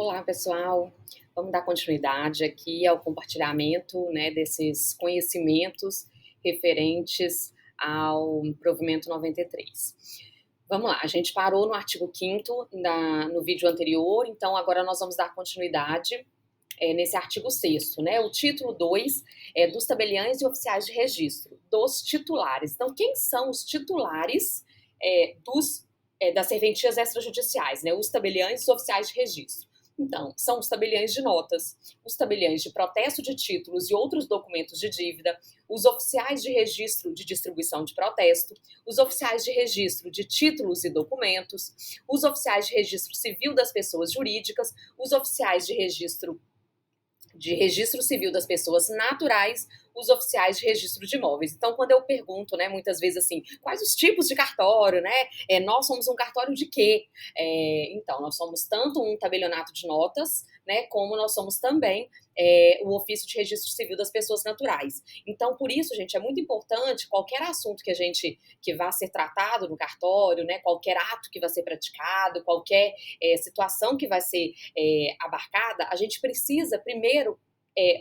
Olá, pessoal. Vamos dar continuidade aqui ao compartilhamento, né, desses conhecimentos referentes ao provimento 93. Vamos lá, a gente parou no artigo 5º no vídeo anterior, então agora nós vamos dar continuidade nesse artigo 6º, né? O título 2 é dos tabeliães e oficiais de registro, dos titulares. Então, quem são os titulares das serventias extrajudiciais, né? Os tabeliães e oficiais de registro. Então, são os tabeliães de notas, os tabeliães de protesto de títulos e outros documentos de dívida, os oficiais de registro de distribuição de protesto, os oficiais de registro de títulos e documentos, os oficiais de registro civil das pessoas jurídicas, os oficiais de registro civil das pessoas naturais, os oficiais de registro de imóveis. Então, quando eu pergunto, né, muitas vezes assim, quais os tipos de cartório, né? Nós somos um cartório de quê? Então, nós somos tanto um tabelionato de notas, né, como nós somos também o ofício de registro civil das pessoas naturais. Então, por isso, gente, é muito importante qualquer assunto que vá ser tratado no cartório, né, qualquer ato que vai ser praticado, qualquer situação que vai ser abarcada, a gente precisa primeiro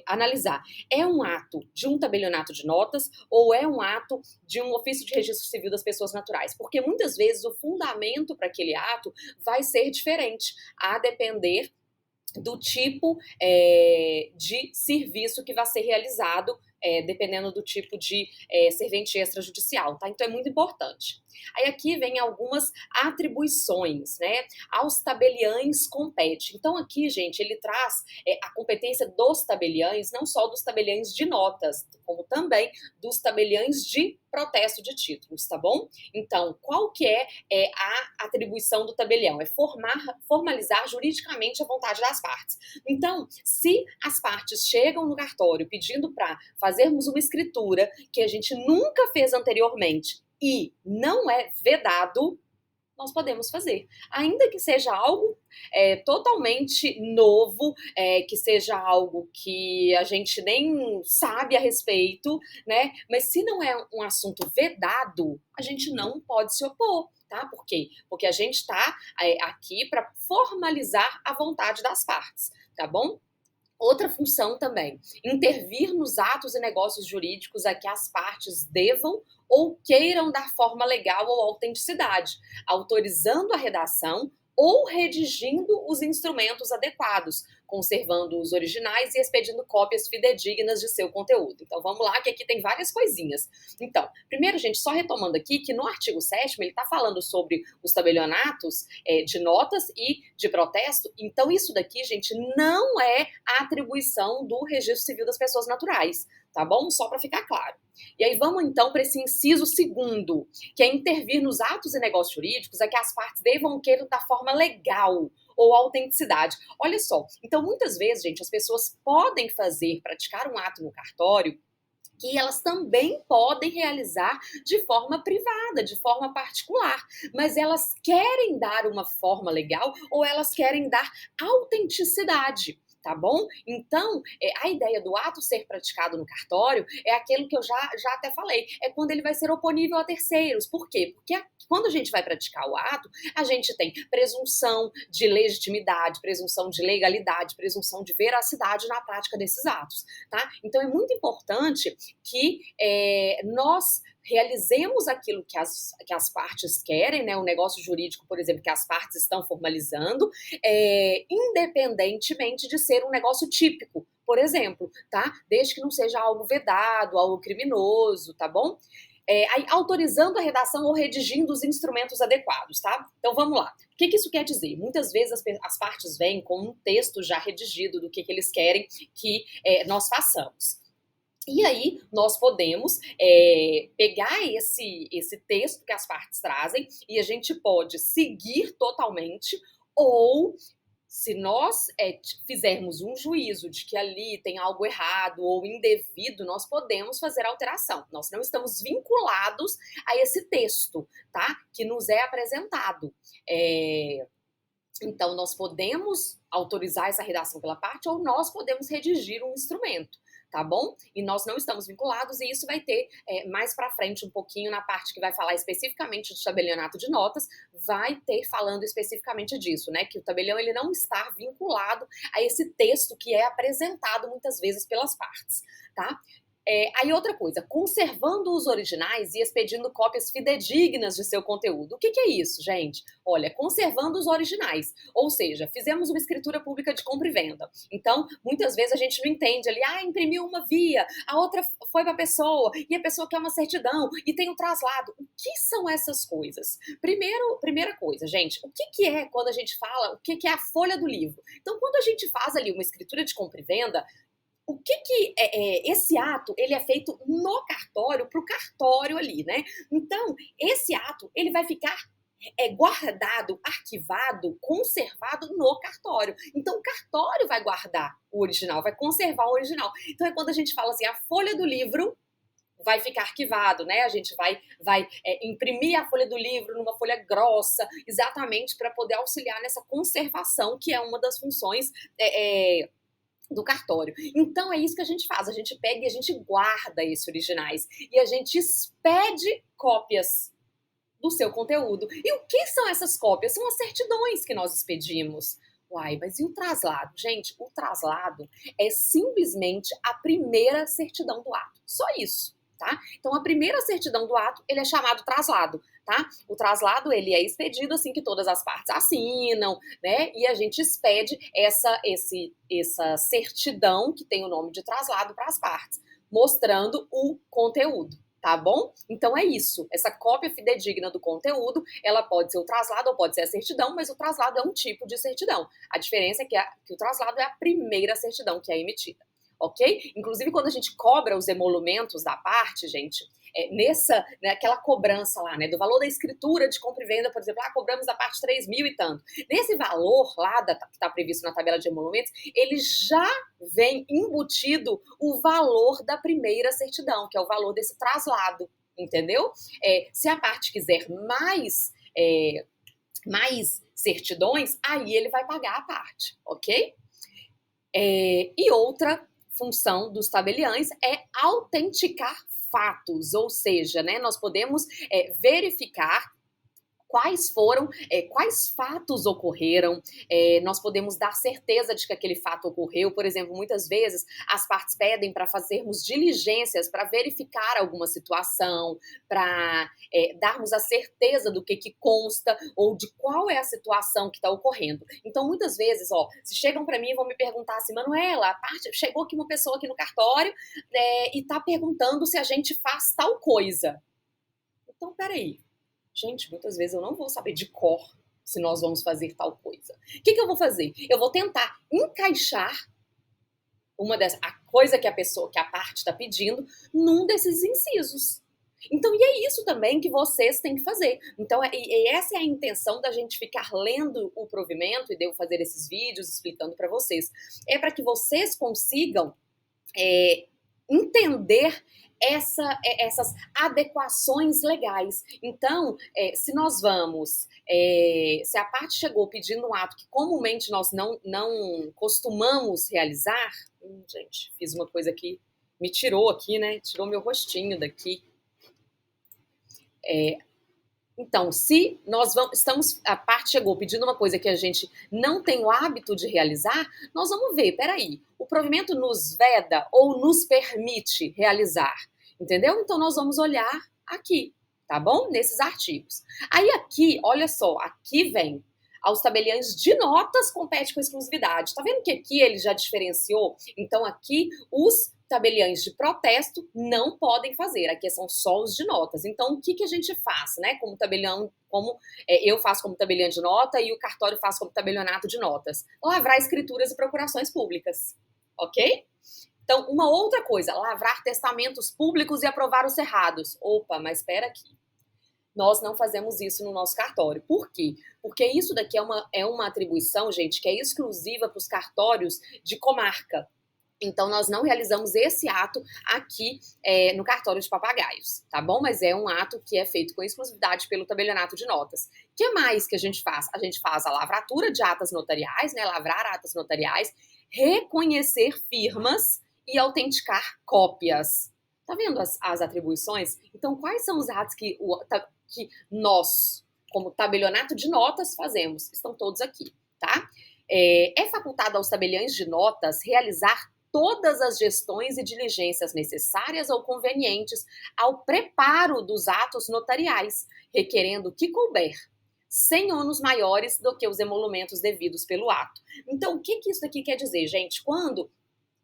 analisar, é um ato de um tabelionato de notas ou é um ato de um ofício de registro civil das pessoas naturais? Porque muitas vezes o fundamento para aquele ato vai ser diferente, a depender do tipo de serviço que vai ser realizado, dependendo do tipo de serventia extrajudicial, tá? Então é muito importante. Aí aqui vem algumas atribuições, né? Aos tabeliães compete. Então aqui, gente, ele traz a competência dos tabeliães, não só dos tabeliães de notas, como também dos tabeliães de protesto de títulos, tá bom? Então, qual que é a atribuição do tabelião? É formalizar juridicamente a vontade das partes. Então, se as partes chegam no cartório pedindo para fazermos uma escritura que a gente nunca fez anteriormente e não é vedado, nós podemos fazer. Ainda que seja algo totalmente novo, que seja algo que a gente nem sabe a respeito, né? Mas se não é um assunto vedado, a gente não pode se opor. Tá? Por quê? Porque a gente está aqui para formalizar a vontade das partes, tá bom? Outra função também, intervir nos atos e negócios jurídicos a que as partes devam ou queiram dar forma legal ou autenticidade, autorizando a redação ou redigindo os instrumentos adequados, conservando os originais e expedindo cópias fidedignas de seu conteúdo. Então vamos lá, que aqui tem várias coisinhas. Então, primeiro, gente, só retomando aqui, que no artigo 7º ele está falando sobre os tabelionatos de notas e de protesto. Então isso daqui, gente, não é a atribuição do registro civil das pessoas naturais, tá bom? Só para ficar claro. E aí vamos então para esse inciso 2º, que é intervir nos atos e negócios jurídicos a que as partes devam querer da forma legal ou autenticidade. Olha só, então muitas vezes, gente, as pessoas podem praticar um ato no cartório que elas também podem realizar de forma privada, de forma particular, mas elas querem dar uma forma legal ou elas querem dar autenticidade. Tá bom? Então, a ideia do ato ser praticado no cartório é aquilo que eu já até falei, é quando ele vai ser oponível a terceiros. Por quê? Porque quando a gente vai praticar o ato, a gente tem presunção de legitimidade, presunção de legalidade, presunção de veracidade na prática desses atos, tá? Então, é muito importante que nós realizemos aquilo que as partes querem, né? O negócio jurídico, por exemplo, que as partes estão formalizando, independentemente de ser um negócio típico, por exemplo, tá? Desde que não seja algo vedado, algo criminoso, tá bom? Aí, autorizando a redação ou redigindo os instrumentos adequados, tá? Então vamos lá. O que isso quer dizer? Muitas vezes as partes vêm com um texto já redigido do que eles querem que nós façamos. E aí, nós podemos pegar esse texto que as partes trazem e a gente pode seguir totalmente, ou se nós fizermos um juízo de que ali tem algo errado ou indevido, nós podemos fazer alteração. Nós não estamos vinculados a esse texto, tá? Que nos é apresentado. Então, nós podemos autorizar essa redação pela parte ou nós podemos redigir um instrumento, tá bom? E nós não estamos vinculados, e isso vai ter mais pra frente um pouquinho na parte que vai falar especificamente do tabelionato de notas, vai ter falando especificamente disso, né? Que o tabelião ele não está vinculado a esse texto que é apresentado muitas vezes pelas partes, tá? Aí outra coisa, conservando os originais e expedindo cópias fidedignas de seu conteúdo. O que é isso, gente? Olha, conservando os originais, ou seja, fizemos uma escritura pública de compra e venda. Então, muitas vezes a gente não entende ali, imprimiu uma via, a outra foi para a pessoa, e a pessoa quer uma certidão, e tem o traslado. O que são essas coisas? Primeira coisa, gente, o que é quando a gente fala, o que é a folha do livro? Então, quando a gente faz ali uma escritura de compra e venda, o que esse ato, ele é feito no cartório, para o cartório ali, né? Então, esse ato, ele vai ficar guardado, arquivado, conservado no cartório. Então, o cartório vai guardar o original, vai conservar o original. Então, é quando a gente fala assim, a folha do livro vai ficar arquivado, né? A gente vai imprimir a folha do livro numa folha grossa, exatamente para poder auxiliar nessa conservação, que é uma das funções do cartório. Então é isso que a gente faz, a gente pega e a gente guarda esses originais e a gente expede cópias do seu conteúdo. E o que são essas cópias? São as certidões que nós expedimos. Uai, mas e o traslado? Gente, o traslado é simplesmente a primeira certidão do ato. Só isso, tá? Então a primeira certidão do ato, ele é chamado traslado, tá? O traslado, ele é expedido assim que todas as partes assinam, né? E a gente expede essa certidão, que tem o nome de traslado, para as partes, mostrando o conteúdo. Tá bom? Então é isso. Essa cópia fidedigna do conteúdo, ela pode ser o traslado ou pode ser a certidão, mas o traslado é um tipo de certidão. A diferença é que o traslado é a primeira certidão que é emitida, ok? Inclusive, quando a gente cobra os emolumentos da parte, gente, naquela cobrança lá, né, do valor da escritura de compra e venda, por exemplo, cobramos da parte 3.000 e tanto. Nesse valor lá que está previsto na tabela de emolumentos, ele já vem embutido o valor da primeira certidão, que é o valor desse traslado, entendeu? Se a parte quiser mais certidões, aí ele vai pagar a parte, ok? E outra função dos tabeliães é autenticar fatos, ou seja, né, nós podemos verificar quais fatos ocorreram, nós podemos dar certeza de que aquele fato ocorreu. Por exemplo, muitas vezes as partes pedem para fazermos diligências, para verificar alguma situação, para darmos a certeza do que consta ou de qual é a situação que está ocorrendo. Então, muitas vezes, se chegam para mim e vão me perguntar assim, Manuela, chegou aqui uma pessoa aqui no cartório e está perguntando se a gente faz tal coisa. Então, peraí. Gente, muitas vezes eu não vou saber de cor se nós vamos fazer tal coisa. O que eu vou fazer? Eu vou tentar encaixar a coisa que a parte está pedindo num desses incisos. Então, e é isso também que vocês têm que fazer. Então, essa é a intenção da gente ficar lendo o provimento e de eu fazer esses vídeos explicando para vocês. É para que vocês consigam entender essas adequações legais. Então, se nós vamos, se a parte chegou pedindo um ato que comumente nós não costumamos realizar, gente, fiz uma coisa que me tirou aqui, né? Tirou meu rostinho daqui. Então, se a parte chegou pedindo uma coisa que a gente não tem o hábito de realizar, nós vamos ver, peraí, o provimento nos veda ou nos permite realizar, entendeu? Então, nós vamos olhar aqui, tá bom? Nesses artigos. Aí aqui, olha só, aqui vem aos tabeliães de notas compete com exclusividade. Tá vendo que aqui ele já diferenciou? Então, aqui os tabeliães de protesto não podem fazer, aqui são só os de notas. Então, o que a gente faz, né, como tabelião, eu faço como tabelião de nota e o cartório faz como tabelionato de notas? Lavrar escrituras e procurações públicas, ok? Então, uma outra coisa, lavrar testamentos públicos e aprovar os cerrados. Opa, mas espera aqui. Nós não fazemos isso no nosso cartório. Por quê? Porque isso daqui é uma atribuição, gente, que é exclusiva para os cartórios de comarca. Então, nós não realizamos esse ato aqui no cartório de Papagaios, tá bom? Mas é um ato que é feito com exclusividade pelo tabelionato de notas. O que mais que a gente faz? A gente faz a lavratura de atas notariais, né? Lavrar atas notariais, reconhecer firmas e autenticar cópias. Tá vendo as atribuições? Então, quais são os atos que nós, como tabelionato de notas, fazemos? Estão todos aqui, tá? É facultado aos tabeliões de notas realizar todas as gestões e diligências necessárias ou convenientes ao preparo dos atos notariais, requerendo o que couber, sem ônus maiores do que os emolumentos devidos pelo ato. Então, o que isso aqui quer dizer, gente? Quando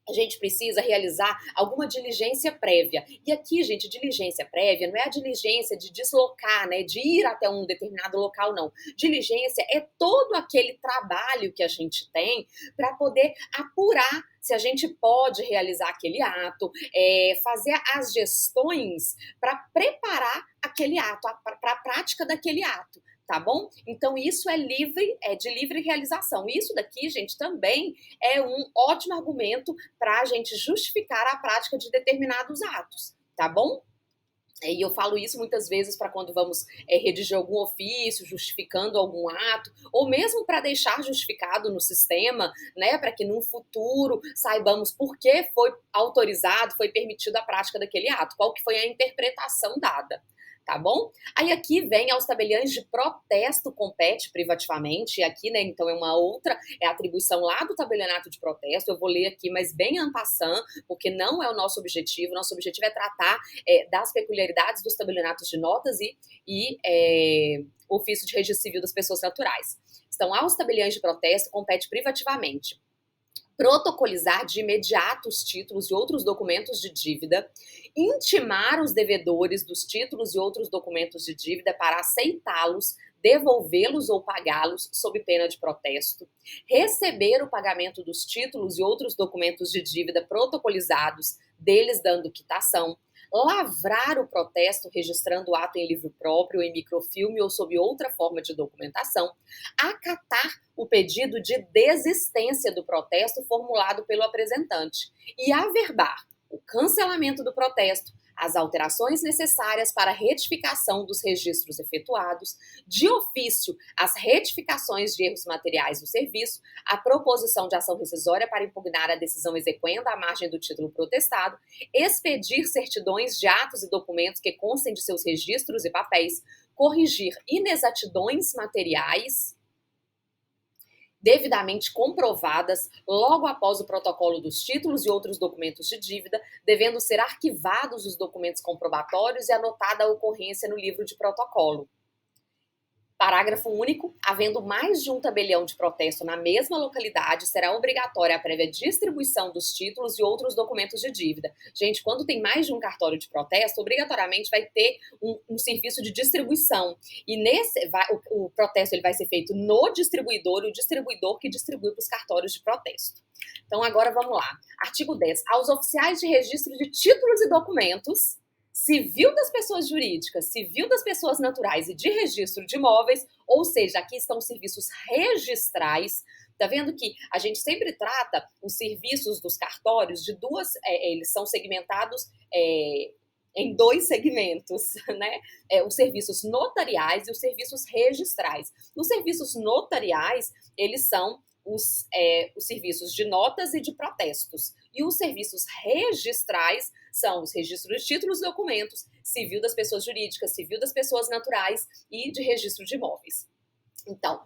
a gente precisa realizar alguma diligência prévia. E aqui, gente, diligência prévia não é a diligência de deslocar, né, de ir até um determinado local, não. Diligência é todo aquele trabalho que a gente tem para poder apurar se a gente pode realizar aquele ato, fazer as gestões para preparar aquele ato, para a prática daquele ato. Tá bom? Então, isso é de livre realização. Isso daqui, gente, também é um ótimo argumento para a gente justificar a prática de determinados atos, tá bom? E eu falo isso muitas vezes para quando vamos redigir algum ofício, justificando algum ato, ou mesmo para deixar justificado no sistema, né, para que no futuro saibamos por que foi autorizado, foi permitido a prática daquele ato, qual que foi a interpretação dada. Tá bom? Aí aqui vem aos tabeliões de protesto compete privativamente, e aqui, né, então é uma outra, atribuição lá do tabelionato de protesto, eu vou ler aqui, mas bem en passant, porque não é o nosso objetivo é tratar das peculiaridades dos tabelionatos de notas e ofício de registro civil das pessoas naturais. Então, aos tabeliões de protesto compete privativamente protocolizar de imediato os títulos e outros documentos de dívida, intimar os devedores dos títulos e outros documentos de dívida para aceitá-los, devolvê-los ou pagá-los sob pena de protesto, receber o pagamento dos títulos e outros documentos de dívida protocolizados, deles dando quitação, lavrar o protesto registrando o ato em livro próprio, em microfilme ou sob outra forma de documentação, acatar o pedido de desistência do protesto formulado pelo apresentante e averbar o cancelamento do protesto, as alterações necessárias para a retificação dos registros efetuados, de ofício as retificações de erros materiais do serviço, a proposição de ação rescisória para impugnar a decisão exequenda à margem do título protestado, expedir certidões de atos e documentos que constem de seus registros e papéis, corrigir inexatidões materiais devidamente comprovadas logo após o protocolo dos títulos e outros documentos de dívida, devendo ser arquivados os documentos comprobatórios e anotada a ocorrência no livro de protocolo. Parágrafo único. Havendo mais de um tabelião de protesto na mesma localidade, será obrigatória a prévia distribuição dos títulos e outros documentos de dívida. Gente, quando tem mais de um cartório de protesto, obrigatoriamente vai ter um serviço de distribuição. E o protesto ele vai ser feito no distribuidor, e o distribuidor que distribui para os cartórios de protesto. Então, agora vamos lá. Artigo 10. Aos oficiais de registro de títulos e documentos, civil das pessoas jurídicas, civil das pessoas naturais e de registro de imóveis, ou seja, aqui estão os serviços registrais. Tá vendo que a gente sempre trata os serviços dos cartórios de eles são segmentados em dois segmentos, né? Os serviços notariais e os serviços registrais. Os serviços notariais, eles são os serviços de notas e de protestos. E os serviços registrais são os registros de títulos e documentos, civil das pessoas jurídicas, civil das pessoas naturais e de registro de imóveis. Então,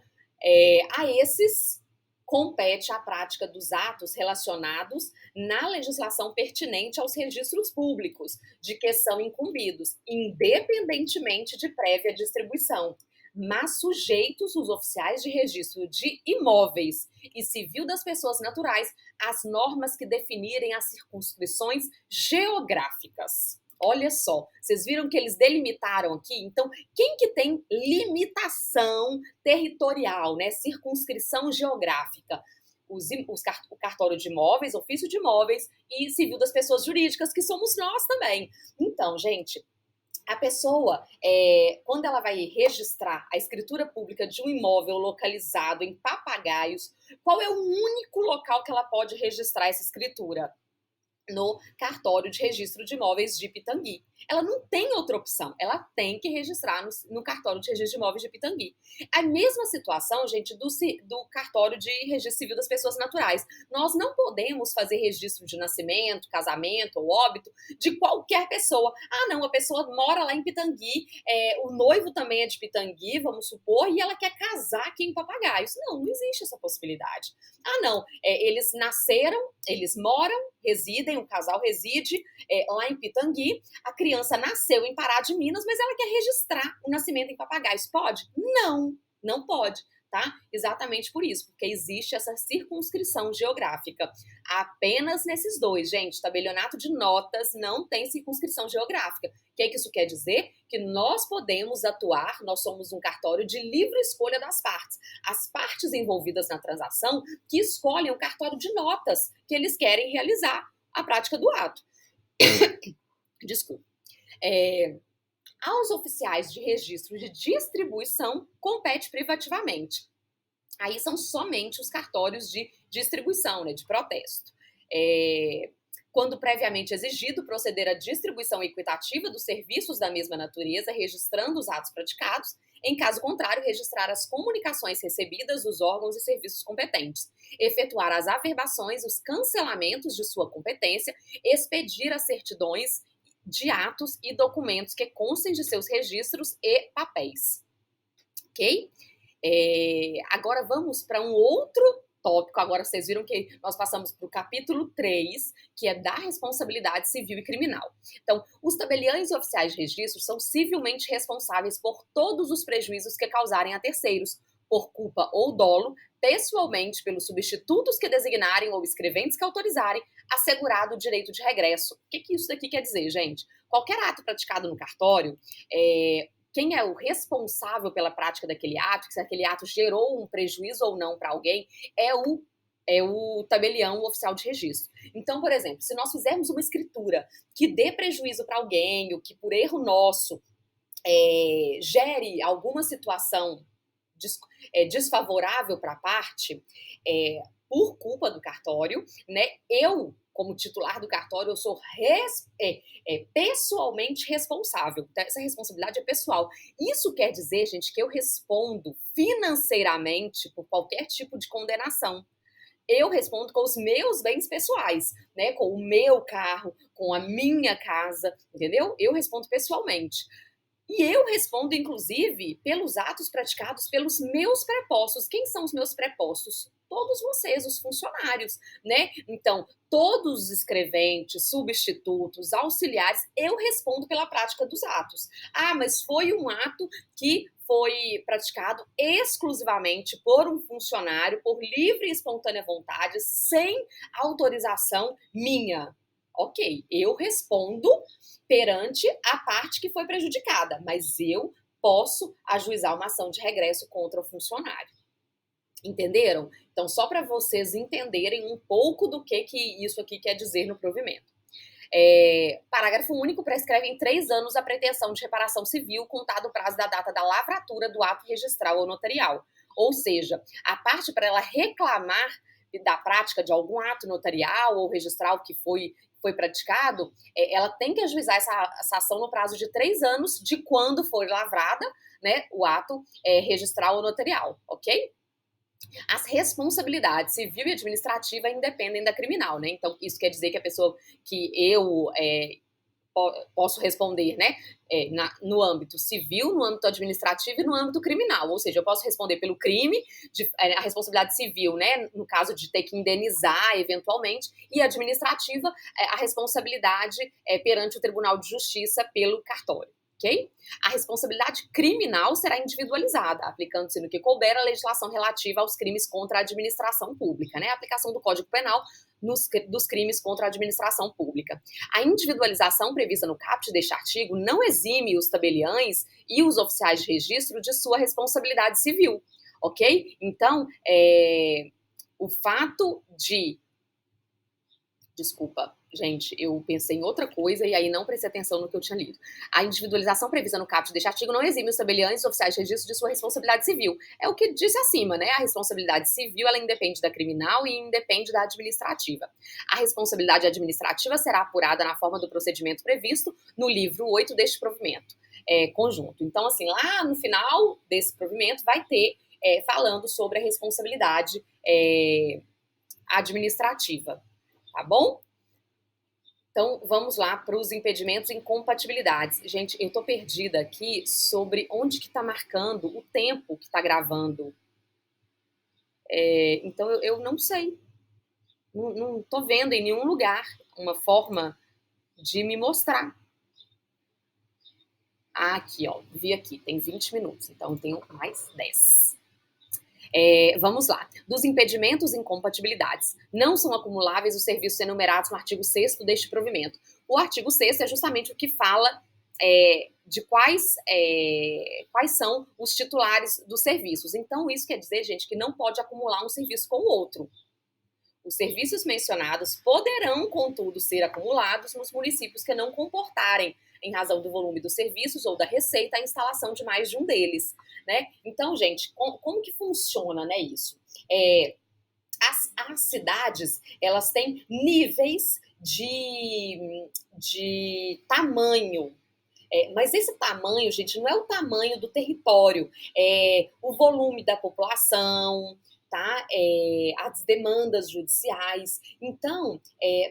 a esses compete a prática dos atos relacionados na legislação pertinente aos registros públicos, de que são incumbidos, independentemente de prévia distribuição, mas sujeitos os oficiais de registro de imóveis e civil das pessoas naturais às normas que definirem as circunscrições geográficas. Olha só, vocês viram que eles delimitaram aqui? Então, quem que tem limitação territorial, né? Circunscrição geográfica? O cartório de imóveis, ofício de imóveis e civil das pessoas jurídicas, que somos nós também. Então, gente, a pessoa, quando ela vai registrar a escritura pública de um imóvel localizado em Papagaios, qual é o único local que ela pode registrar essa escritura? no cartório de registro de imóveis de Pitangui. Ela não tem outra opção, ela tem que registrar no cartório de registro de imóveis de Pitangui. A mesma situação, gente, do cartório de registro civil das pessoas naturais. Nós não podemos fazer registro de nascimento, casamento ou óbito de qualquer pessoa. Ah, não, a pessoa mora lá em Pitangui, o noivo também é de Pitangui, vamos supor, e ela quer casar aqui em Papagaios. Não, não existe essa possibilidade. Ah, não, eles nasceram, eles moram, residem, o casal reside lá em Pitangui, a criança nasceu em Pará de Minas, mas ela quer registrar o nascimento em Papagaios. Pode? Não, não pode, tá? Exatamente por isso, porque existe essa circunscrição geográfica. Apenas nesses dois, gente, tabelionato de notas não tem circunscrição geográfica. O que isso quer dizer? Que nós podemos atuar, nós somos um cartório de livre escolha das partes. As partes envolvidas na transação que escolhem o cartório de notas que eles querem realizar a prática do ato. Desculpa. Aos oficiais de registro de distribuição, compete privativamente. Aí são somente os cartórios de distribuição, né, de protesto. Quando previamente exigido, proceder à distribuição equitativa dos serviços da mesma natureza, registrando os atos praticados. Em caso contrário, registrar as comunicações recebidas dos órgãos e serviços competentes, efetuar as averbações, os cancelamentos de sua competência, expedir as certidões de atos e documentos que constem de seus registros e papéis. Ok? Agora vamos para um outro tópico. Agora vocês viram que nós passamos para o capítulo 3, que é da responsabilidade civil e criminal. Então, os tabeliães e oficiais de registro são civilmente responsáveis por todos os prejuízos que causarem a terceiros, por culpa ou dolo, pessoalmente pelos substitutos que designarem ou escreventes que autorizarem, assegurado o direito de regresso. O que isso daqui quer dizer, gente? Qualquer ato praticado no cartório, quem é o responsável pela prática daquele ato, se aquele ato gerou um prejuízo ou não para alguém, é o tabelião, o oficial de registro. Então, por exemplo, se nós fizermos uma escritura que dê prejuízo para alguém, ou que por erro nosso gere alguma situação desfavorável para a parte, por culpa do cartório, né? Eu, como titular do cartório, eu sou pessoalmente responsável. Então, essa responsabilidade é pessoal. Isso quer dizer, gente, que eu respondo financeiramente por qualquer tipo de condenação. Eu respondo com os meus bens pessoais, né? Com o meu carro, com a minha casa, entendeu? Eu respondo pessoalmente. E eu respondo, inclusive, pelos atos praticados pelos meus prepostos. Quem são os meus prepostos? Todos vocês, os funcionários, né? Então, todos os escreventes, substitutos, auxiliares, eu respondo pela prática dos atos. Ah, mas foi um ato que foi praticado exclusivamente por um funcionário, por livre e espontânea vontade, sem autorização minha. Ok, eu respondo perante a parte que foi prejudicada, mas eu posso ajuizar uma ação de regresso contra o funcionário. Entenderam? Então, só para vocês entenderem um pouco do que isso aqui quer dizer no provimento. Parágrafo único prescreve em 3 anos a pretensão de reparação civil, contado o prazo da data da lavratura do ato registral ou notarial. Ou seja, a parte para ela reclamar da prática de algum ato notarial ou registral que foi praticado, ela tem que ajuizar essa ação no prazo de 3 anos de quando foi lavrada, né, o ato registral ou notarial, ok? As responsabilidades civil e administrativa independem da criminal, né? Então, isso quer dizer que a pessoa que eu posso responder, né, no âmbito civil, no âmbito administrativo e no âmbito criminal. Ou seja, eu posso responder pelo crime, a responsabilidade civil, né, no caso de ter que indenizar eventualmente, e administrativa, a responsabilidade perante o Tribunal de Justiça pelo cartório. Ok? A responsabilidade criminal será individualizada, aplicando-se no que couber a legislação relativa aos crimes contra a administração pública, né? A aplicação do Código Penal dos crimes contra a administração pública. A individualização prevista no caput deste artigo não exime os tabeliães e os oficiais de registro de sua responsabilidade civil, ok? Então, o fato de... Desculpa, Gente, eu pensei em outra coisa e aí não prestei atenção no que eu tinha lido. A individualização prevista no caput deste artigo não exime os tabeliães e oficiais de registro de sua responsabilidade civil. É o que disse acima, né? A responsabilidade civil, ela independe da criminal e independe da administrativa. A responsabilidade administrativa será apurada na forma do procedimento previsto no livro 8 deste provimento conjunto. Então, assim, lá no final desse provimento vai ter falando sobre a responsabilidade administrativa, tá bom? Então, vamos lá para os impedimentos e incompatibilidades. Gente, eu tô perdida aqui sobre onde que tá marcando o tempo que tá gravando. Então, eu não sei. Não tô vendo em nenhum lugar uma forma de me mostrar. Ah, aqui, ó. Vi aqui. Tem 20 minutos. Então, eu tenho mais 10. Vamos lá. Dos impedimentos e incompatibilidades. Não são acumuláveis os serviços enumerados no artigo 6º deste provimento. O artigo 6º é justamente o que fala de quais são os titulares dos serviços. Então, isso quer dizer, gente, que não pode acumular um serviço com o outro. Os serviços mencionados poderão, contudo, ser acumulados nos municípios que não comportarem, em razão do volume dos serviços ou da receita, a instalação de mais de um deles, né? Então, gente, como que funciona, né, isso? As cidades, elas têm níveis de tamanho. Mas esse tamanho, gente, não é o tamanho do território, é o volume da população, tá? As demandas judiciais. Então,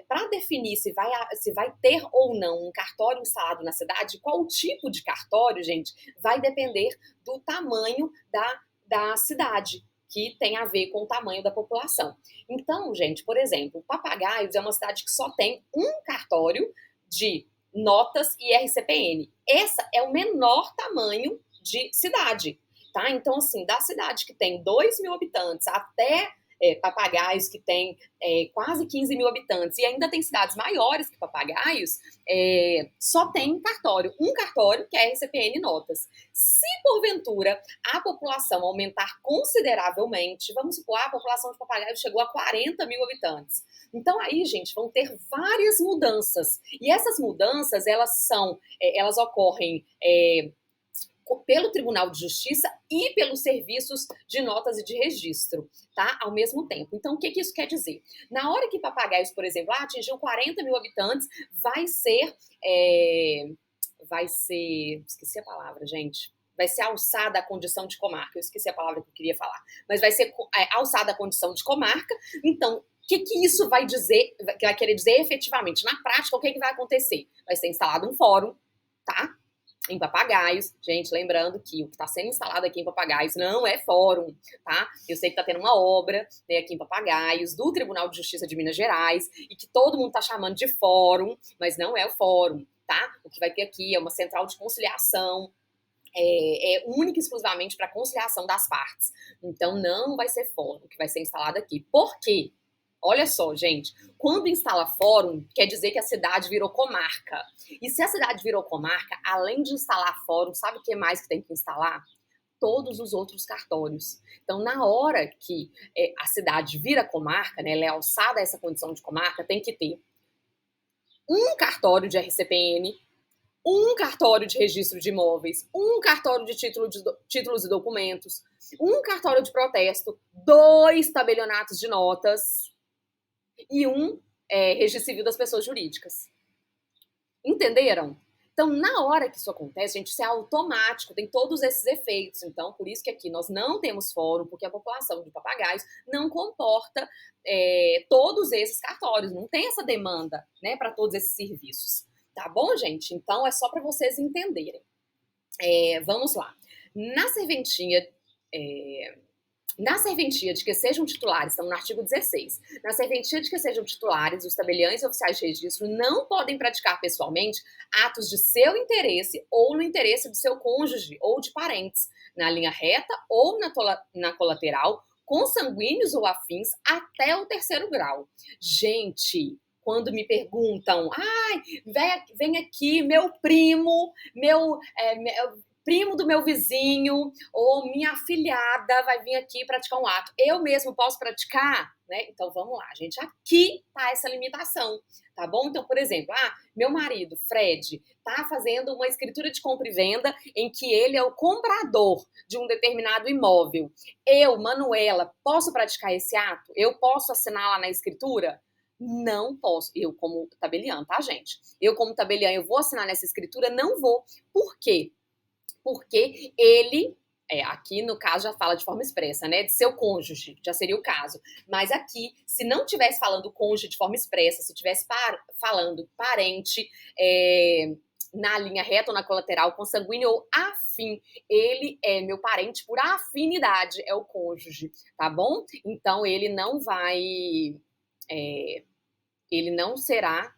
para definir se vai ter ou não um cartório instalado na cidade, qual o tipo de cartório, gente, vai depender do tamanho da cidade, que tem a ver com o tamanho da população. Então, gente, por exemplo, Papagaios é uma cidade que só tem um cartório de notas e RCPN. Essa é o menor tamanho de cidade, tá? Então, assim, da cidade que tem 2.000 habitantes até Papagaios, que tem quase 15.000 habitantes, e ainda tem cidades maiores que Papagaios, só tem cartório. Um cartório que é RCPN Notas. Se, porventura, a população aumentar consideravelmente, vamos supor, a população de Papagaios chegou a 40.000 habitantes. Então, aí, gente, vão ter várias mudanças. E essas mudanças, elas ocorrem pelo Tribunal de Justiça e pelos serviços de notas e de registro, tá? Ao mesmo tempo. Então, o que isso quer dizer? Na hora que Papagaios, por exemplo, atingiu 40.000 habitantes, vai ser, esqueci a palavra, gente. Vai ser alçada a condição de comarca. Eu esqueci a palavra que eu queria falar. Mas vai ser alçada a condição de comarca. Então, o que isso vai dizer, que vai querer dizer efetivamente? Na prática, o que vai acontecer? Vai ser instalado um fórum, tá? Em Papagaios. Gente, lembrando que o que está sendo instalado aqui em Papagaios não é fórum, tá? Eu sei que está tendo uma obra, né, aqui em Papagaios, do Tribunal de Justiça de Minas Gerais, e que todo mundo está chamando de fórum, mas não é o fórum, tá? O que vai ter aqui é uma central de conciliação, única e exclusivamente para conciliação das partes. Então, não vai ser fórum que vai ser instalado aqui. Por quê? Olha só, gente, quando instala fórum, quer dizer que a cidade virou comarca. E se a cidade virou comarca, além de instalar fórum, sabe o que mais que tem que instalar? Todos os outros cartórios. Então, na hora que a cidade vira comarca, né, ela é alçada a essa condição de comarca, tem que ter um cartório de RCPN, um cartório de registro de imóveis, um cartório de títulos e documentos, um cartório de protesto, 2 tabelionatos de notas e um registro civil das pessoas jurídicas. Entenderam? Então, na hora que isso acontece, gente, isso é automático, tem todos esses efeitos. Então, por isso que aqui nós não temos fórum, porque a população de Papagaios não comporta todos esses cartórios, não tem essa demanda, né, para todos esses serviços. Tá bom, gente? Então, é só para vocês entenderem. Vamos lá. Na serventia de que sejam titulares, estamos no artigo 16, na serventia de que sejam titulares, os tabeliães e oficiais de registro não podem praticar pessoalmente atos de seu interesse ou no interesse do seu cônjuge ou de parentes, na linha reta ou na colateral, consanguíneos ou afins, até o 3º grau. Gente, quando me perguntam, vem aqui, meu primo, primo do meu vizinho ou minha afilhada vai vir aqui praticar um ato. Eu mesmo posso praticar? Né? Então vamos lá, gente. Aqui tá essa limitação, tá bom? Então, por exemplo, meu marido, Fred, tá fazendo uma escritura de compra e venda em que ele é o comprador de um determinado imóvel. Eu, Manuela, posso praticar esse ato? Eu posso assinar lá na escritura? Não posso. Eu, como tabeliã, tá, gente? Eu, como tabeliã, eu vou assinar nessa escritura? Não vou. Por quê? Porque ele, aqui no caso já fala de forma expressa, né? De seu cônjuge, já seria o caso. Mas aqui, se não tivesse falando cônjuge de forma expressa, se tivesse falando parente, na linha reta ou na colateral, consanguíneo ou afim, ele é meu parente por afinidade, é o cônjuge, tá bom? Então ele não vai, ele não será,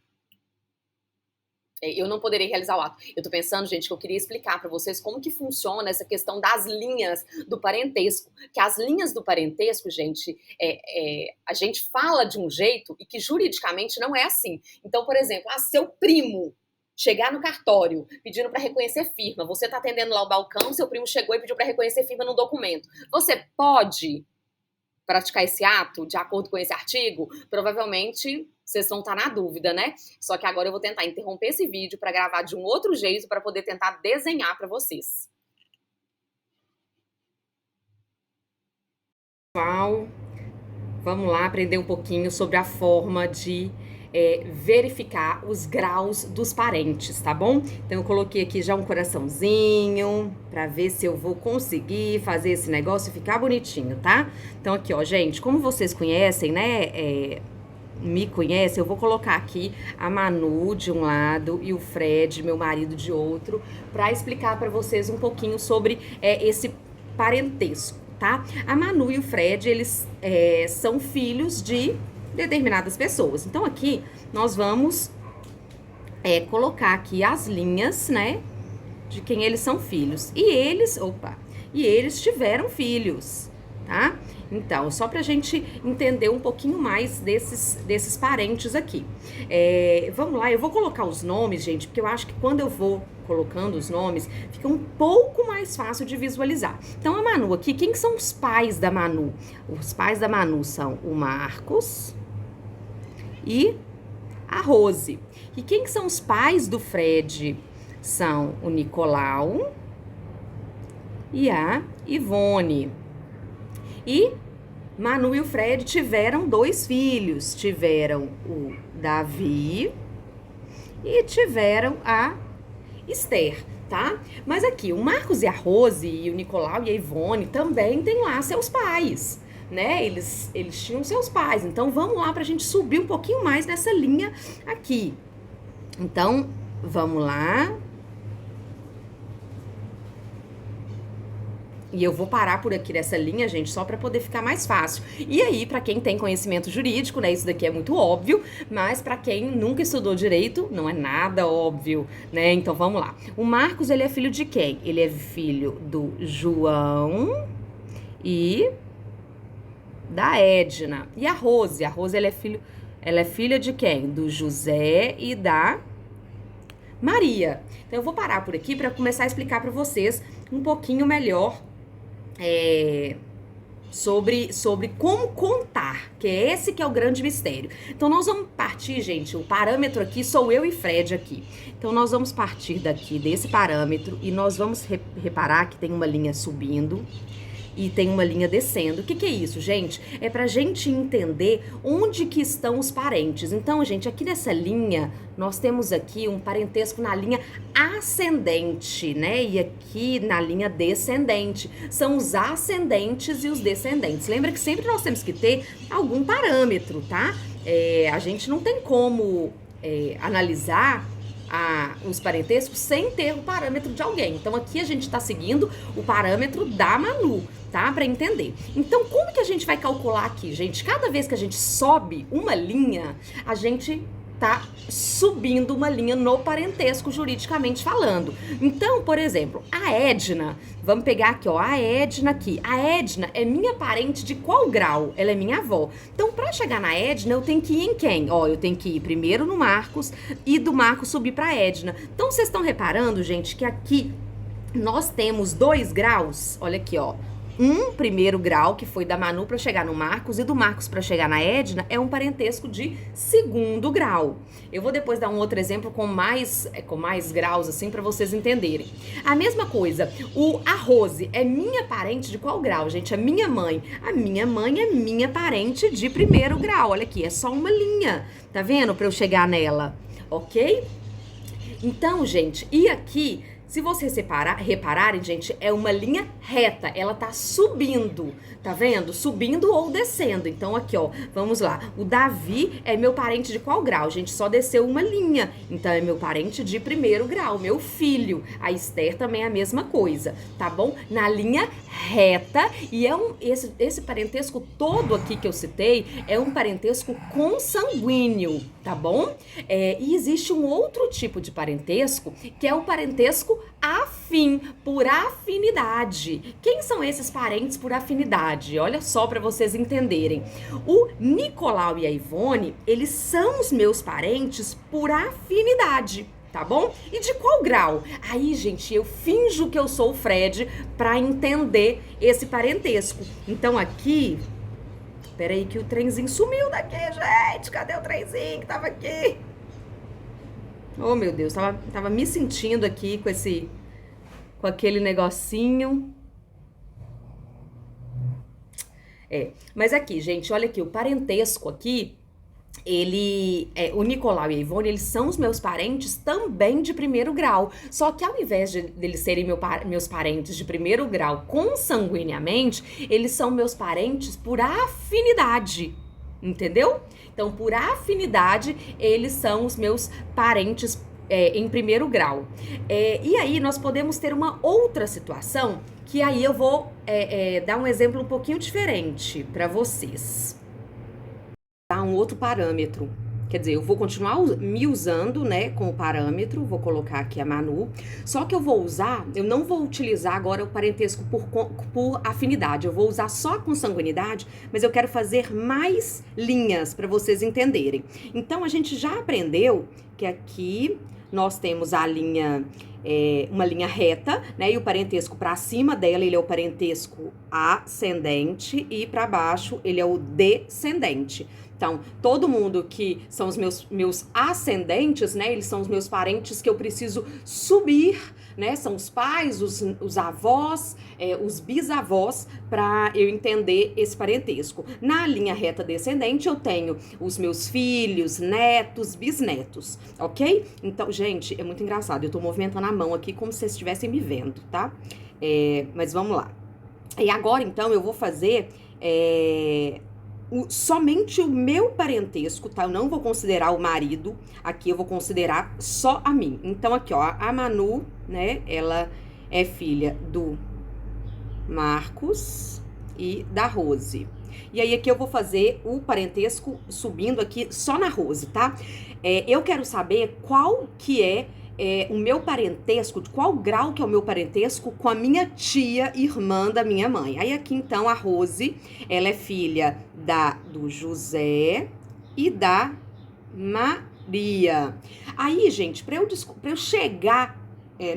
eu não poderei realizar o ato. Eu tô pensando, gente, que eu queria explicar para vocês como que funciona essa questão das linhas do parentesco. Que as linhas do parentesco, gente, a gente fala de um jeito e que juridicamente não é assim. Então, por exemplo, seu primo chegar no cartório pedindo para reconhecer firma, você tá atendendo lá o balcão, seu primo chegou e pediu para reconhecer firma no documento. Você pode praticar esse ato de acordo com esse artigo? Provavelmente vocês vão estar na dúvida, né? Só que agora eu vou tentar interromper esse vídeo para gravar de um outro jeito para poder tentar desenhar para vocês. Pessoal, vamos lá aprender um pouquinho sobre a forma de verificar os graus dos parentes, tá bom? Então eu coloquei aqui já um coraçãozinho para ver se eu vou conseguir fazer esse negócio ficar bonitinho, tá? Então aqui, ó, gente, como vocês conhecem, né, me conhecem, eu vou colocar aqui a Manu de um lado e o Fred, meu marido, de outro, para explicar para vocês um pouquinho sobre esse parentesco, tá? A Manu e o Fred, eles são filhos de determinadas pessoas. Então aqui nós vamos colocar aqui as linhas, né, de quem eles são filhos. E eles tiveram filhos, tá? Então, só pra gente entender um pouquinho mais desses parentes aqui. Vamos lá, eu vou colocar os nomes, gente, porque eu acho que quando eu vou colocando os nomes, fica um pouco mais fácil de visualizar. Então, a Manu aqui, quem são os pais da Manu? Os pais da Manu são o Marcos e a Rose. E quem são os pais do Fred? São o Nicolau e a Ivone. E Manu e o Fred tiveram 2 filhos. Tiveram o Davi e tiveram a Esther, tá? Mas aqui, o Marcos e a Rose e o Nicolau e a Ivone também têm lá seus pais, né? Eles tinham seus pais. Então, vamos lá pra gente subir um pouquinho mais nessa linha aqui. Então, vamos lá. E eu vou parar por aqui nessa linha, gente, só para poder ficar mais fácil. E aí, para quem tem conhecimento jurídico, né, isso daqui é muito óbvio, mas para quem nunca estudou direito, não é nada óbvio, né? Então, vamos lá. O Marcos, ele é filho de quem? Ele é filho do João e da Edna. E a Rose? A Rose, ela é filha de quem? Do José e da Maria. Então, eu vou parar por aqui para começar a explicar para vocês um pouquinho melhor sobre como contar, que é esse que é o grande mistério. Então, nós vamos partir, gente, o parâmetro aqui sou eu e Fred aqui. Então, nós vamos partir daqui desse parâmetro e nós vamos reparar que tem uma linha subindo e tem uma linha descendo. O que é isso, gente? É pra gente entender onde que estão os parentes. Então, gente, aqui nessa linha, nós temos aqui um parentesco na linha ascendente, né? E aqui na linha descendente. São os ascendentes e os descendentes. Lembra que sempre nós temos que ter algum parâmetro, tá? A gente não tem como analisar os parentescos sem ter o parâmetro de alguém. Então, aqui a gente tá seguindo o parâmetro da Manu, tá? Pra entender. Então, como que a gente vai calcular aqui, gente? Cada vez que a gente sobe uma linha, a gente tá subindo uma linha no parentesco, juridicamente falando. Então, por exemplo, a Edna, vamos pegar aqui, ó, a Edna aqui. A Edna é minha parente de qual grau? Ela é minha avó. Então, pra chegar na Edna, eu tenho que ir em quem? Ó, eu tenho que ir primeiro no Marcos e do Marcos subir pra Edna. Então, vocês estão reparando, gente, que aqui nós temos 2 graus, olha aqui, ó. Um primeiro grau, que foi da Manu para chegar no Marcos, e do Marcos para chegar na Edna, é um parentesco de segundo grau. Eu vou depois dar um outro exemplo com mais graus, assim, para vocês entenderem. A mesma coisa, a Rose é minha parente de qual grau, gente? A minha mãe. A minha mãe é minha parente de primeiro grau. Olha aqui, é só uma linha, tá vendo? Para eu chegar nela, ok? Então, gente, e aqui, se vocês repararem, gente, é uma linha reta, ela tá subindo, tá vendo? Subindo ou descendo. Então, aqui, ó, vamos lá. O Davi é meu parente de qual grau? Gente, só desceu uma linha. Então, é meu parente de primeiro grau, meu filho. A Esther também é a mesma coisa, tá bom? Na linha reta, e esse parentesco todo aqui que eu citei é um parentesco consanguíneo, tá bom? E existe um outro tipo de parentesco, que é o parentesco afim, por afinidade. Quem são esses parentes por afinidade? Olha só para vocês entenderem. O Nicolau e a Ivone, eles são os meus parentes por afinidade. Tá bom? E de qual grau? Aí, gente, eu finjo que eu sou o Fred pra entender esse parentesco. Então aqui, peraí que o trenzinho sumiu daqui, gente. Cadê o trenzinho que tava aqui? Oh, meu Deus, tava me sentindo aqui com aquele negocinho. Mas aqui, gente, olha aqui, o parentesco aqui, o Nicolau e a Ivone, eles são os meus parentes também de primeiro grau. Só que ao invés de eles serem meus parentes de primeiro grau consanguineamente, eles são meus parentes por afinidade. Entendeu? Então, por afinidade, eles são os meus parentes em primeiro grau. E aí, nós podemos ter uma outra situação, que aí eu vou dar um exemplo um pouquinho diferente para vocês. Dar um outro parâmetro. Quer dizer, eu vou continuar me usando, né, com o parâmetro, vou colocar aqui a Manu, só que eu não vou utilizar agora o parentesco por afinidade, eu vou usar só a consanguinidade, mas eu quero fazer mais linhas para vocês entenderem. Então, a gente já aprendeu que aqui nós temos a linha, uma linha reta, né, e o parentesco para cima dela, ele é o parentesco ascendente, e para baixo, ele é o descendente. Então, todo mundo que são os meus ascendentes, né? Eles são os meus parentes que eu preciso subir, né? São os pais, os avós, os bisavós, para eu entender esse parentesco. Na linha reta descendente, eu tenho os meus filhos, netos, bisnetos, ok? Então, gente, é muito engraçado. Eu tô movimentando a mão aqui como se vocês estivessem me vendo, tá? Mas vamos lá. E agora, então, eu vou fazer... somente o meu parentesco, tá? Eu não vou considerar o marido, aqui eu vou considerar só a mim. Então, aqui, ó, a Manu, né, ela é filha do Marcos e da Rose. E aí, aqui eu vou fazer o parentesco subindo aqui só na Rose, tá? Eu quero saber qual que é o meu parentesco, de qual grau que é o meu parentesco com a minha tia, irmã da minha mãe. Aí aqui, então, a Rose, ela é filha do José e da Maria. Aí, gente, pra eu chegar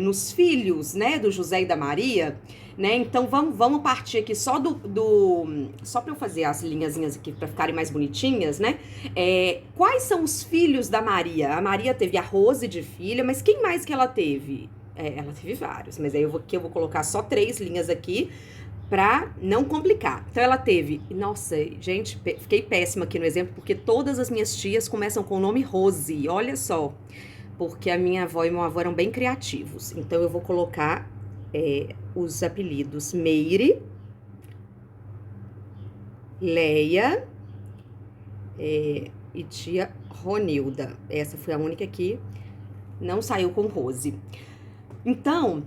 nos filhos, né, do José e da Maria, né, então vamos partir aqui só só pra eu fazer as linhazinhas aqui pra ficarem mais bonitinhas, né, quais são os filhos da Maria? A Maria teve a Rose de filha, mas quem mais que ela teve? Ela teve vários, mas aí eu vou colocar só 3 linhas aqui pra não complicar. Então ela teve, nossa, gente, fiquei péssima aqui no exemplo, porque todas as minhas tias começam com o nome Rose, olha só, porque a minha avó e meu avô eram bem criativos. Então eu vou colocar os apelidos Meire, Leia e tia Ronilda. Essa foi a única que não saiu com Rose. Então,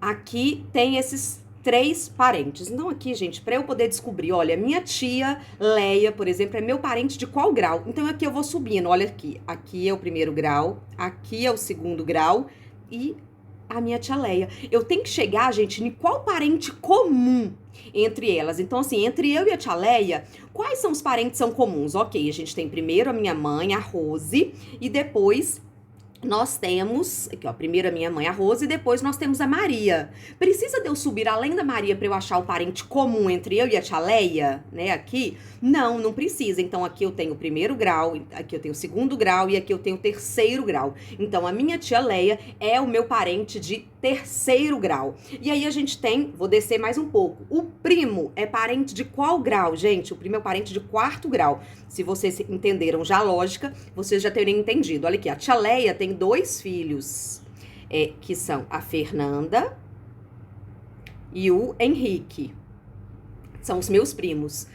aqui tem esses 3 parentes. Então, aqui, gente, para eu poder descobrir, olha, minha tia Leia, por exemplo, é meu parente de qual grau? Então, aqui eu vou subindo, olha aqui. Aqui é o primeiro grau, aqui é o segundo grau e a minha tia Leia. Eu tenho que chegar, gente, em qual parente comum entre elas. Então, assim, entre eu e a tia Leia, quais são os parentes que são comuns? Ok, a gente tem primeiro a minha mãe, a Rose, e depois nós temos, aqui ó, primeiro a minha mãe, a Rose, e depois nós temos a Maria. Precisa de eu subir além da Maria para eu achar o parente comum entre eu e a tia Leia, né, aqui? Não, não precisa. Então aqui eu tenho o primeiro grau, aqui eu tenho o segundo grau e aqui eu tenho o terceiro grau. Então a minha tia Leia é o meu parente de terceiro grau. E aí a gente tem, vou descer mais um pouco, o primo é parente de qual grau, gente? O primo é parente de quarto grau. Se vocês entenderam já a lógica, vocês já teriam entendido. Olha aqui, a tia Leia tem 2 filhos, que são a Fernanda e o Henrique. São os meus primos.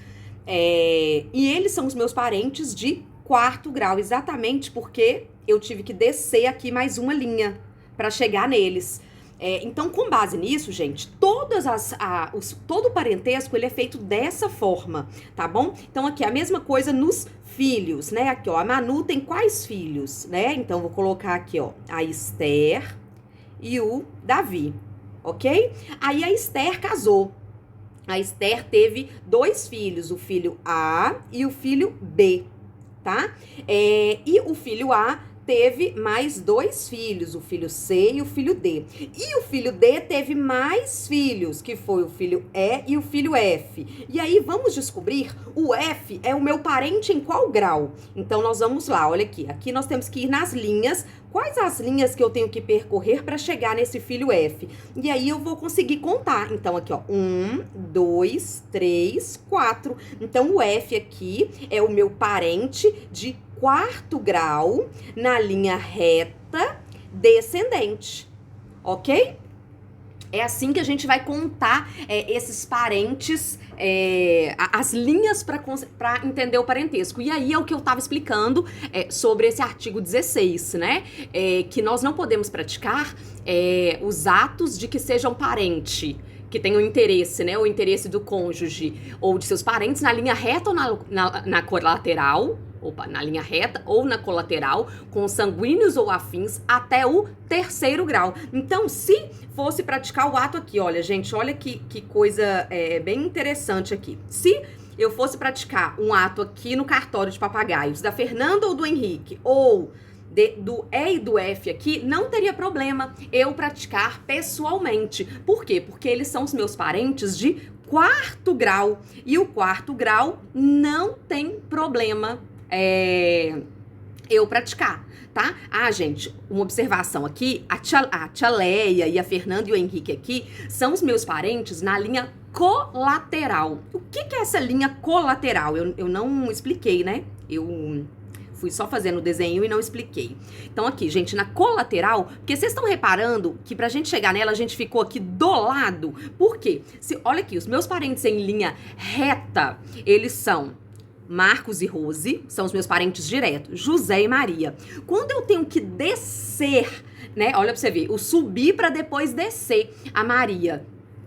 E eles são os meus parentes de quarto grau, exatamente porque eu tive que descer aqui mais uma linha para chegar neles. Então, com base nisso, gente, todo o parentesco, ele é feito dessa forma, tá bom? Então, aqui, a mesma coisa nos filhos, né? Aqui, ó, a Manu tem quais filhos, né? Então, vou colocar aqui, ó, a Esther e o Davi, ok? Aí, a Esther casou. A Esther teve 2 filhos, o filho A e o filho B, tá? E o filho A teve mais 2 filhos, o filho C e o filho D. E o filho D teve mais filhos, que foi o filho E e o filho F. E aí vamos descobrir, o F é o meu parente em qual grau? Então nós vamos lá, olha aqui. Aqui nós temos que ir nas linhas. Quais as linhas que eu tenho que percorrer para chegar nesse filho F? E aí eu vou conseguir contar. Então aqui, ó, 1, 2, 3, 4. Então o F aqui é o meu parente de quarto grau na linha reta descendente, ok? É assim que a gente vai contar esses parentes, as linhas para entender o parentesco. E aí é o que eu estava explicando sobre esse artigo 16, né? Que nós não podemos praticar os atos de que sejam parente, que tenham interesse, né? O interesse do cônjuge ou de seus parentes na linha reta ou na colateral. Opa, na linha reta ou na colateral, com sanguíneos ou afins, até o terceiro grau. Então, se fosse praticar o ato aqui, olha, gente, olha que coisa bem interessante aqui. Se eu fosse praticar um ato aqui no cartório de papagaios, da Fernanda ou do Henrique, ou do E e do F aqui, não teria problema eu praticar pessoalmente. Por quê? Porque eles são os meus parentes de quarto grau. E o quarto grau não tem problema eu praticar, tá? Ah, gente, uma observação aqui, a tia Leia e a Fernanda e o Henrique aqui são os meus parentes na linha colateral. O que é essa linha colateral? Eu não expliquei, né? Eu fui só fazendo o desenho e não expliquei. Então aqui, gente, na colateral, porque vocês estão reparando que pra gente chegar nela, a gente ficou aqui do lado. Por quê? Olha aqui, os meus parentes em linha reta, eles são Marcos e Rose, são os meus parentes diretos, José e Maria. Quando eu tenho que descer, né, olha pra você ver, o subir pra depois descer a Maria.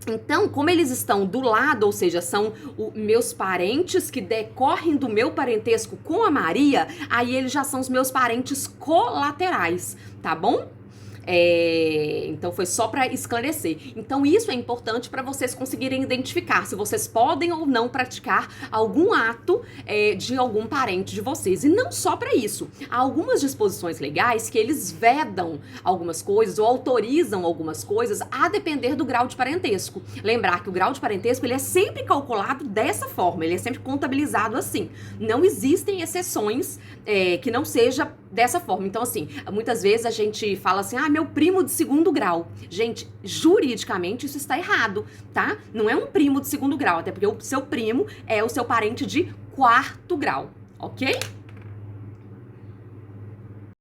Então, como eles estão do lado, ou seja, são meus parentes que decorrem do meu parentesco com a Maria, aí eles já são os meus parentes colaterais, tá bom? Então foi só para esclarecer. Então isso é importante para vocês conseguirem identificar se vocês podem ou não praticar algum ato de algum parente de vocês. E não só para isso. Há algumas disposições legais que eles vedam algumas coisas ou autorizam algumas coisas a depender do grau de parentesco. Lembrar que o grau de parentesco ele é sempre calculado dessa forma, ele é sempre contabilizado assim. Não existem exceções que não seja dessa forma. Então assim, muitas vezes a gente fala assim, meu primo de segundo grau. Gente, juridicamente isso está errado, tá? Não é um primo de segundo grau, até porque o seu primo é o seu parente de quarto grau, ok?